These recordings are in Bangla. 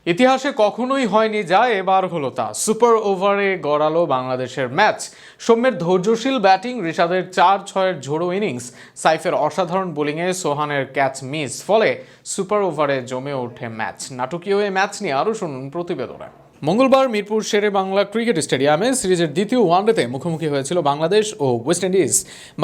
ইতিহাসে কখনোই হয়নি যা এবার হলো তা। সুপার ওভারে গড়ালো বাংলাদেশের ম্যাচ। সৌম্যের ধৈর্যশীল ব্যাটিং, রিশাদের 4-6-এর ঝোড়ো ইনিংস, সাইফের অসাধারণ বোলিংয়ে সোহানের ক্যাচ মিস, ফলে সুপার ওভারে জমে ওঠে ম্যাচ। নাটকীয় এই ম্যাচ নিয়ে আরও শুনুন প্রতিবেদনে। মঙ্গলবার মিরপুর শেরে বাংলা ক্রিকেট স্টেডিয়ামে সিরিজের দ্বিতীয় ওয়ানডেতে মুখোমুখি হয়েছিল বাংলাদেশ ও ওয়েস্ট ইন্ডিজ।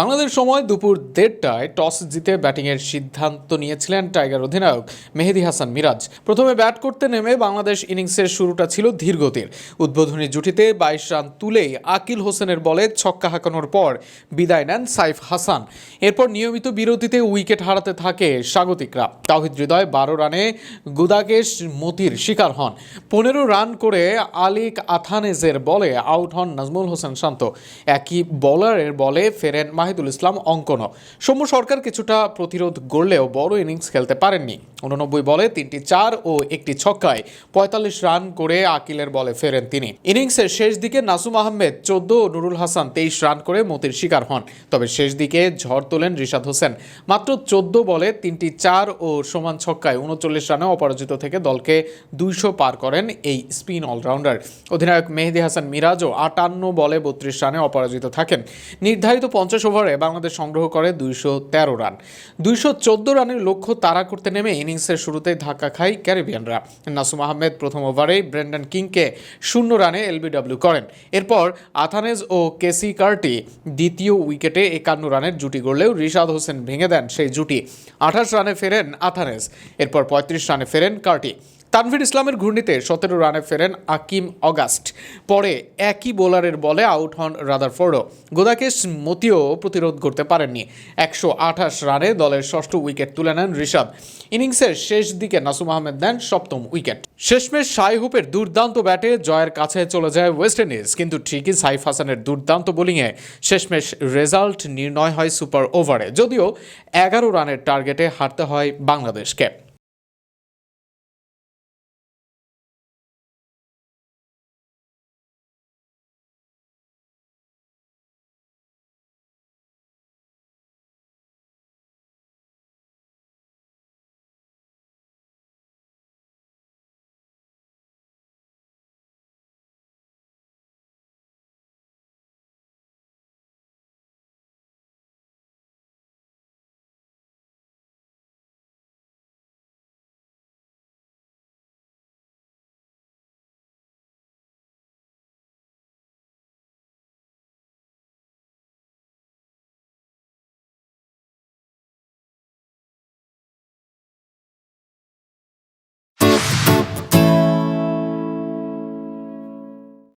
বাংলাদেশ সময় দুপুর 1:30টায় টস জিতে ব্যাটিংয়ের সিদ্ধান্ত নিয়েছিলেন টাইগার অধিনায়ক মেহেদী হাসান মিরাজ। প্রথমে ব্যাট করতে নেমে বাংলাদেশ ইনিংসের শুরুটা ছিল ধীরগতির। উদ্বোধনী জুটিতে 22 রান তুলেই আকিল হোসেনের বলে ছক্কা হাঁকানোর পর বিদায় নেন সাইফ হাসান। এরপর নিয়মিত বিরতিতে উইকেট হারাতে থাকে স্বাগতিকরা। তাওহিদ হৃদয় 12 রানে গুদাকেশ মতির শিকার হন। 15 রান করে আলিক আথানেজের বলে আউট হন নাজমুল হোসেন শান্ত। একই বোলারের বলে ফেরেন মাহিদুল ইসলাম অঙ্কন। সৌম্য সরকার কিছুটা প্রতিরোধ গড়লেও বড় ইনিংস খেলতে পারেননি। 89 বলে 3টি 4 ও একটি ছক্কায় 45 রান করে আকিলের বলে ফেরেন তিনি। ইনিংসের শেষ দিকে নাসুম আহমেদ 14 ও নুরুল হাসান 23 রান করে মতির শিকার হন। তবে শেষ দিকে ঝড় তোলেন রিশাদ হোসেন। মাত্র 14 বলে 3টি 4 ও সমান ছক্কায় 39 রানে অপরাজিত থেকে দলকে 200 পার করেন এই স্পিন অলরাউন্ডার। অধিনায়ক মেহেদী হাসান মিরাজও 58 বলে 32 রানে অপরাজিত থাকেন। নির্ধারিত 50 ওভারে বাংলাদেশ সংগ্রহ করে 213 রান। 214 রানের লক্ষ্য তাড়া করতে নেমে ইনিংসের শুরুতেই ধাক্কা খায় ক্যারিবিয়ানরা। নাসুম আহমেদ প্রথম ওভারেই ব্রেন্ডন কিংকে 0 রানে এলবিডব্লিউ করেন। এরপর আথানেজ ও কেসি কার্টি দ্বিতীয় উইকেটে 51 রানের জুটি গড়লেও রিশাদ হোসেন ভেঙে দেন সেই জুটি। 28 রানে ফেরেন আথানেজ। এরপর 35 রানে ফেরেন কার্টি। তানভীর ইসলামের ঘূর্ণিতে 17 রানে ফেরেন আকিম অগাস্ট। পরে একই বোলারের বলে আউট হন রাদারফোর্ডও। গোদাকেশ মতিও প্রতিরোধ করতে পারেননি। 128 রানে দলের ষষ্ঠ উইকেট তুলে নেন রিশাদ। ইনিংসের শেষ দিকে নাসুম আহমেদ দেন সপ্তম উইকেট। শেষমেশ শাই হোপের দুর্দান্ত ব্যাটে জয়ের কাছে চলে যায় ওয়েস্ট ইন্ডিজ, কিন্তু ঠিকই সাইফ হাসানের দুর্দান্ত বোলিংয়ে শেষমেশ রেজাল্ট নির্ণয় হয় সুপার ওভারে, যদিও 11 রানের টার্গেটে হারতে হয় বাংলাদেশকে।